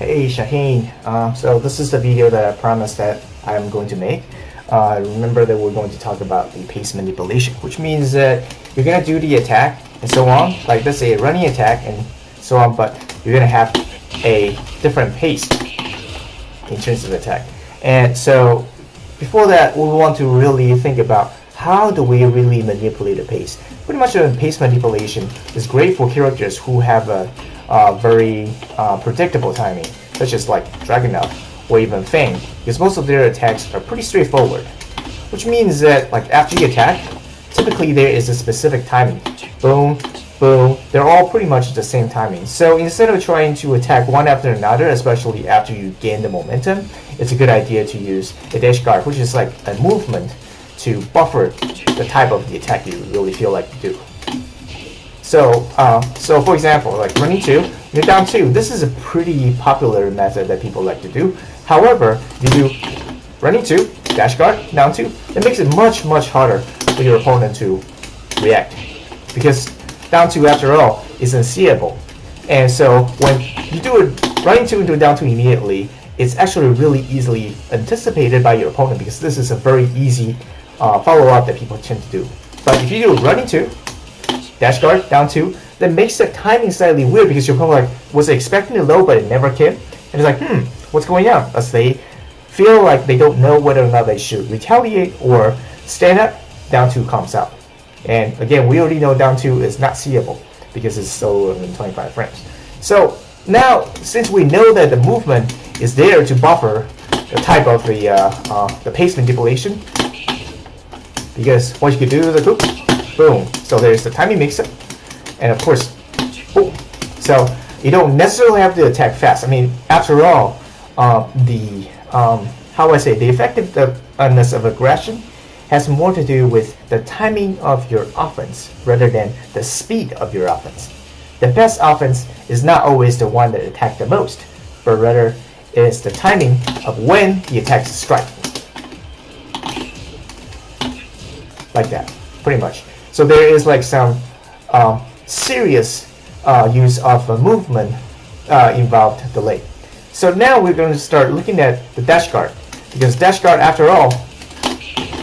Hey Shaheem, so this is the video that I promised that I'm going to make. Remember that we're going to talk about the pace manipulation, which means that you're going to do the attack and so on, like let's say a running attack and so on, but you're going to have a different pace in terms of attack. And so before that, we want to really think about how do we really manipulate the pace. Pretty much pace manipulation is great for characters who have a very predictable timing, such as like Dragunov or even Fang, because most of their attacks are pretty straightforward, which means that like after you attack, typically there is a specific timing. Boom, boom, they're all pretty much the same timing. So instead of trying to attack one after another, especially after you gain the momentum, it's a good idea to use a dash guard, which is like a movement to buffer the type of the attack you really feel like to do. So for example, like running 2, you're down 2. This is a pretty popular method that people like to do. However, if you do running 2, dash guard, down 2, it makes it much harder for your opponent to react, because down 2 after all is unseeable. And so when you do it running 2 into down 2 immediately, it's actually really easily anticipated by your opponent, because this is a very easy follow-up that people tend to do. But if you do running 2, dash guard, down 2, that makes the timing slightly weird, because your opponent was expecting it low but it never came. And it's like, what's going on? As they feel like they don't know whether or not they should retaliate or stand up, down 2 comes out. And again, we already know down 2 is not seeable because it's slower than 25 frames. So now, since we know that the movement is there to buffer the type of the pace manipulation, because what you could do is a hoop, boom. So there's the timing mix-up, and of course, boom. So you don't necessarily have to attack fast. I mean, after all, the effectiveness of aggression has more to do with the timing of your offense rather than the speed of your offense. The best offense is not always the one that attacks the most, but rather it is the timing of when the attacks strike. Like that, pretty much. So there is like some serious use of a movement involved delay. So now we're going to start looking at the dash guard, because dash guard, after all,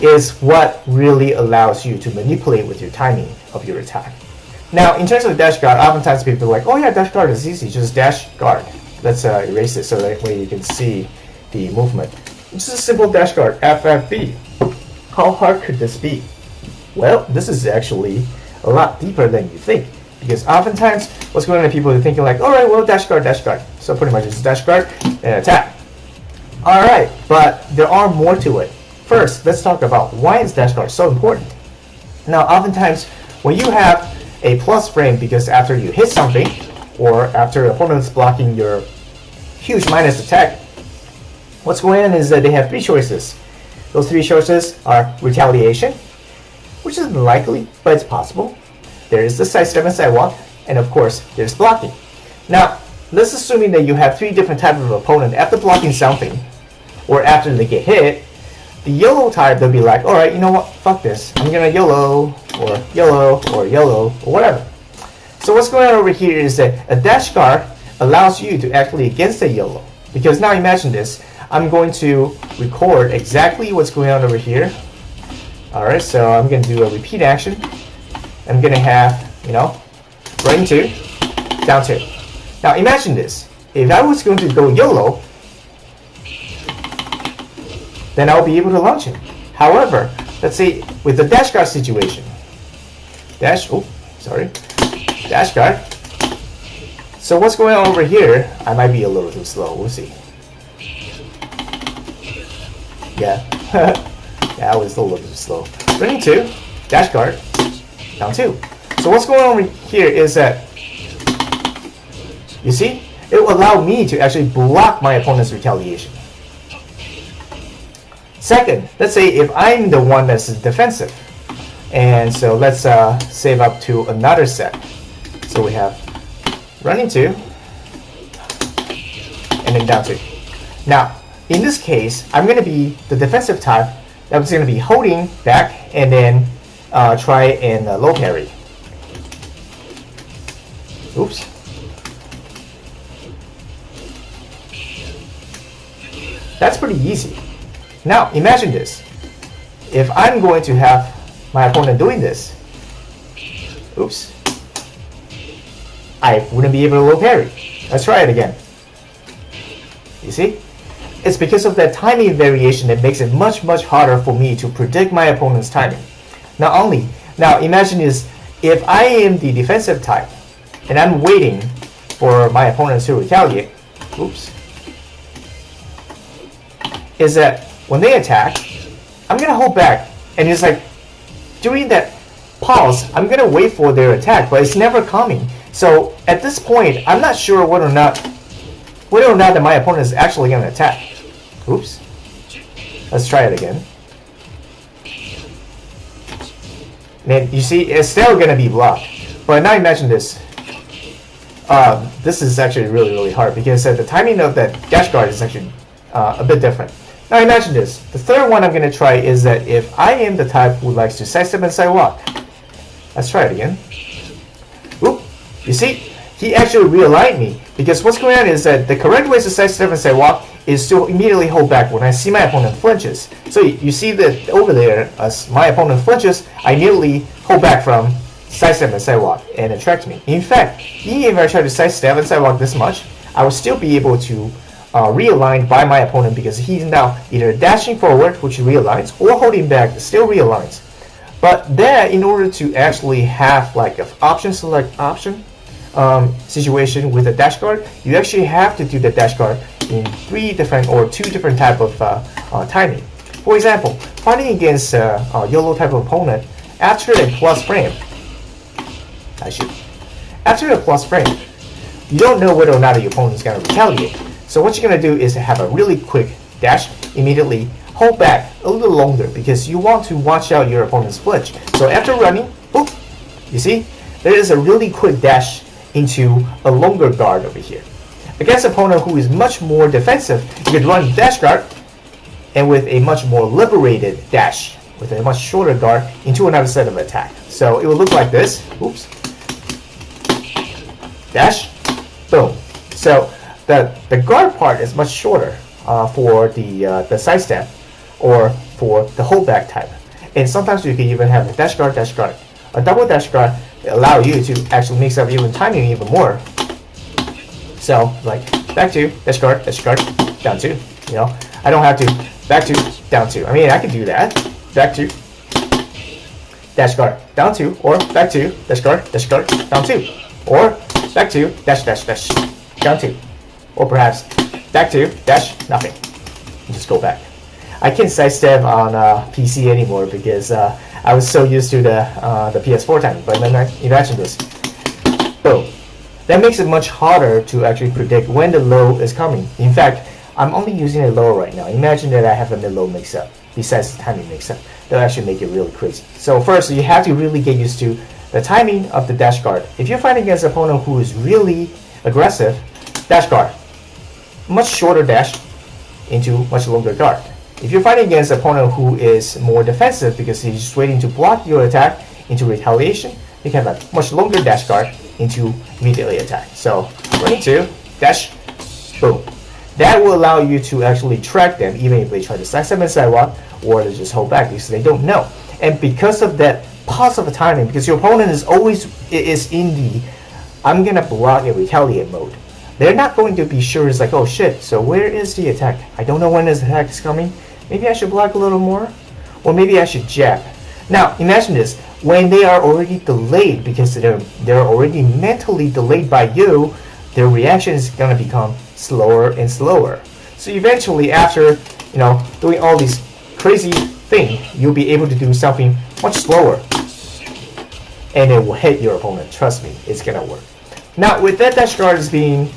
is what really allows you to manipulate with your timing of your attack. Now, in terms of dash guard, oftentimes people are like, oh yeah, dash guard is easy, just dash guard. Let's erase it so that way you can see the movement. It's just a simple dash guard, FFB. How hard could this be? Well, this is actually a lot deeper than you think, because oftentimes what's going on, people are thinking like, all right, well, dash guard. So pretty much it's dash guard and attack. All right, but there are more to it. First, let's talk about why is dash guard so important. Now, oftentimes when you have a plus frame, because after you hit something or after your opponent's blocking your huge minus attack, what's going on is that they have 3 choices. Those 3 choices are retaliation, which isn't likely, but it's possible. There is the sidestep and sidewalk, and of course, there's blocking. Now, let's assuming that you have 3 different types of opponent after blocking something, or after they get hit. The YOLO type, they'll be like, all right, you know what, fuck this. I'm gonna YOLO, or YOLO, or YOLO, or whatever. So what's going on over here is that a dash guard allows you to actually against the YOLO. Because now imagine this, I'm going to record exactly what's going on over here. Alright, so I'm going to do a repeat action. I'm going to have, running 2, down 2. Now imagine this. If I was going to go YOLO, then I'll be able to launch it. However, let's say with the dash guard situation. Dash guard. So what's going on over here? I might be a little too slow. We'll see. Yeah. Yeah, I was a little bit slow. Running 2, dash guard, down 2. So what's going on over here is that, you see, it will allow me to actually block my opponent's retaliation. Second, let's say if I'm the one that's defensive, and so let's save up to another set. So we have running 2, and then down 2. Now, in this case, I'm going to be the defensive type. That's going to be holding back and then try and low parry. Oops. That's pretty easy. Now imagine this. If I'm going to have my opponent doing this, oops, I wouldn't be able to low parry. Let's try it again. You see? It's because of that timing variation that makes it much harder for me to predict my opponent's timing. Now imagine this, if I am the defensive type and I'm waiting for my opponent to retaliate, oops, is that when they attack, I'm gonna hold back, and it's like during that pause, I'm gonna wait for their attack, but it's never coming. So at this point, I'm not sure whether or not that my opponent is actually gonna attack. Oops. Let's try it again. And you see, it's still gonna be blocked. But now imagine this. This is actually really hard because the timing of that dash guard is actually a bit different. Now imagine this. The third one I'm going to try is that if I am the type who likes to sidestep and sidewalk. Let's try it again. Oop. You see, he actually realigned me because what's going on is that the correct way to sidestep and sidewalk is to immediately hold back when I see my opponent flinches. So you see that over there, as my opponent flinches, I immediately hold back from sidestep and sidewalk and attract me. In fact, even if I try to sidestep and sidewalk this much, I will still be able to realigned by my opponent because he's now either dashing forward, which realigns, or holding back, still realigns. But then, in order to actually have like an option select option situation with a dash guard, you actually have to do the dash guard in two different type of timing. For example, fighting against a YOLO type of opponent, after a plus frame, after a plus frame, you don't know whether or not your opponent is going to retaliate. So what you're going to do is have a really quick dash, immediately hold back a little longer because you want to watch out your opponent's flinch. So after running, boop, you see, there is a really quick dash into a longer guard over here. Against an opponent who is much more defensive, you could run dash guard and with a much more liberated dash, with a much shorter guard into another set of attack. So it will look like this. Oops. Dash, boom. So the guard part is much shorter for the sidestep or for the holdback type. And sometimes you can even have a dash guard. A double dash guard allow you to actually mix up even timing even more. So like back to dash guard, down two. You know, I don't have to back to down two. I mean, I can do that. Back to dash guard, down two, or back to dash guard, down two, or back to dash, down two. Or perhaps back to dash nothing and just go back. I can't sidestep on PC anymore because I was so used to the PS4 timing. But then imagine this. Boom. That makes it much harder to actually predict when the low is coming. In fact, I'm only using a low right now. Imagine that I have a mid-low mix-up besides the timing mix-up. That'll actually make it really crazy. So first, you have to really get used to the timing of the dash guard. If you're fighting against an opponent who is really aggressive, dash guard. Much shorter dash into much longer guard. If you're fighting against an opponent who is more defensive because he's just waiting to block your attack into retaliation, you can have a much longer dash guard into immediately attack. So running two, dash, boom. That will allow you to actually track them even if they try to sidestep and sidewalk or to just hold back because they don't know. And because of that pause of timing, because your opponent is always in the I'm gonna block and retaliate mode. They're not going to be sure. It's like, oh shit, so where is the attack? I don't know when this attack is coming. Maybe I should block a little more, or maybe I should jab. Now imagine this, when they are already delayed because they're already mentally delayed by you, their reaction is going to become slower and slower. So eventually, after doing all these crazy things, you'll be able to do something much slower, and it will hit your opponent. Trust me, it's gonna work. Now with that dash guard is being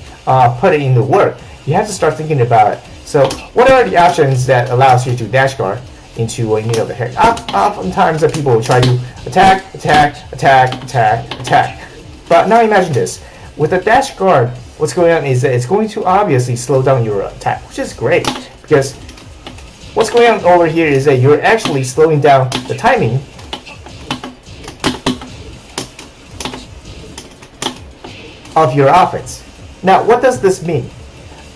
put into work, you have to start thinking about it. So what are the options that allows you to dash guard into a middle of the head? Oftentimes that people will try to attack. But now imagine this. With a dash guard, what's going on is that it's going to obviously slow down your attack, which is great because what's going on over here is that you're actually slowing down the timing of your offense. Now, what does this mean?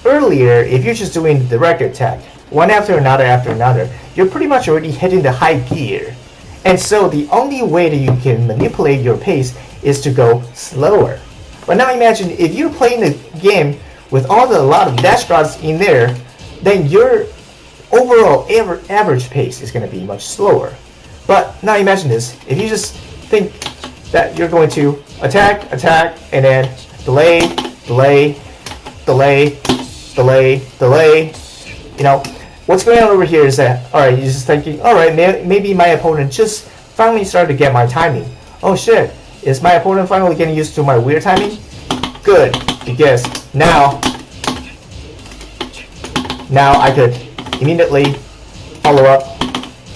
Earlier, if you're just doing the direct attack, one after another, you're pretty much already hitting the high gear. And so the only way that you can manipulate your pace is to go slower. But now imagine if you're playing the game with a lot of dash guards in there, then your overall average pace is going to be much slower. But now imagine this, if you just think that you're going to attack, and then delay, what's going on over here is that, alright, you're just thinking, alright, maybe my opponent just finally started to get my timing. Oh shit, is my opponent finally getting used to my weird timing? Good, because now I could immediately follow up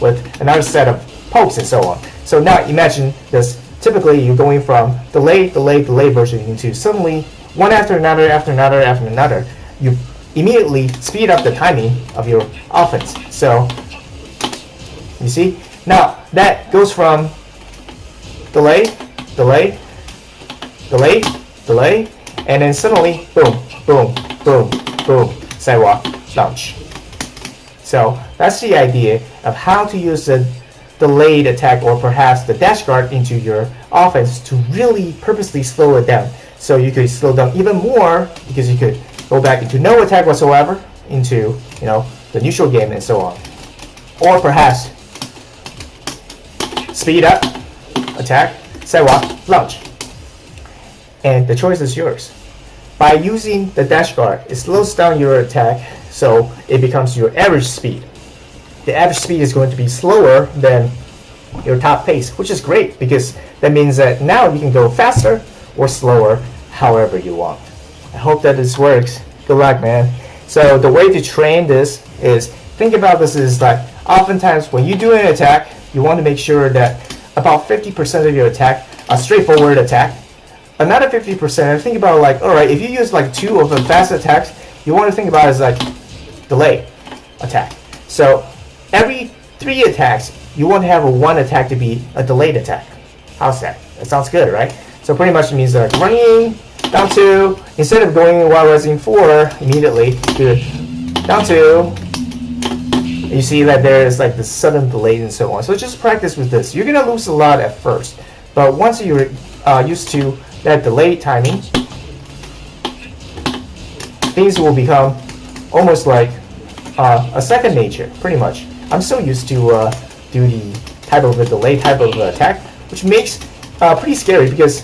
with another set of pokes and so on. So now imagine this, typically you're going from delay version into suddenly one after another. You immediately speed up the timing of your offense. So you see, now that goes from delay, and then suddenly boom, sidewalk launch. So that's the idea of how to use the delayed attack or perhaps the dash guard into your offense to really purposely slow it down. So you could slow down even more because you could go back into no attack whatsoever into the neutral game and so on. Or perhaps speed up, attack, sidewalk, launch. And the choice is yours. By using the dash guard, it slows down your attack so it becomes your average speed. The average speed is going to be slower than your top pace, which is great because that means that now you can go faster or slower however you want. I hope that this works. Good luck, man. So the way to train this is, think about this is like oftentimes when you do an attack, you want to make sure that about 50% of your attack are straightforward attack. Another 50%, think about like, alright, if you use like 2 of the fast attacks, you want to think about it as like delay attack. So every 3 attacks, you want to have a 1 attack to be a delayed attack. How's that? That sounds good, right? So pretty much it means like running down 2, instead of going while resting 4 immediately, do it down 2. You see that there is like the sudden delay and so on. So just practice with this. You're gonna lose a lot at first, but once you're used to that delayed timing, things will become almost like a second nature, pretty much. I'm so used to do the type of a delay type of attack, which makes pretty scary because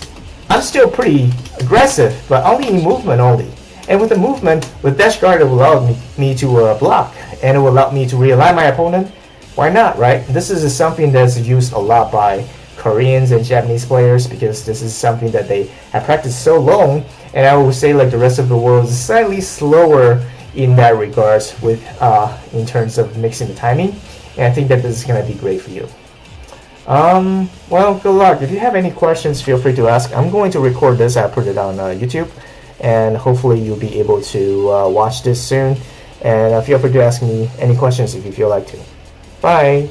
I'm still pretty aggressive, but only in movement only. And with the movement, with dash guard, it will allow me to block, and it will allow me to realign my opponent. Why not, right? This is something that's used a lot by Koreans and Japanese players because this is something that they have practiced so long, and I would say like the rest of the world is slightly slower in that regards with in terms of mixing the timing, and I think that this is going to be great for you. Well, good luck. If you have any questions, feel free to ask. I'm going to record this. I'll put it on YouTube, and hopefully you'll be able to watch this soon, and feel free to ask me any questions if you feel like to. Bye.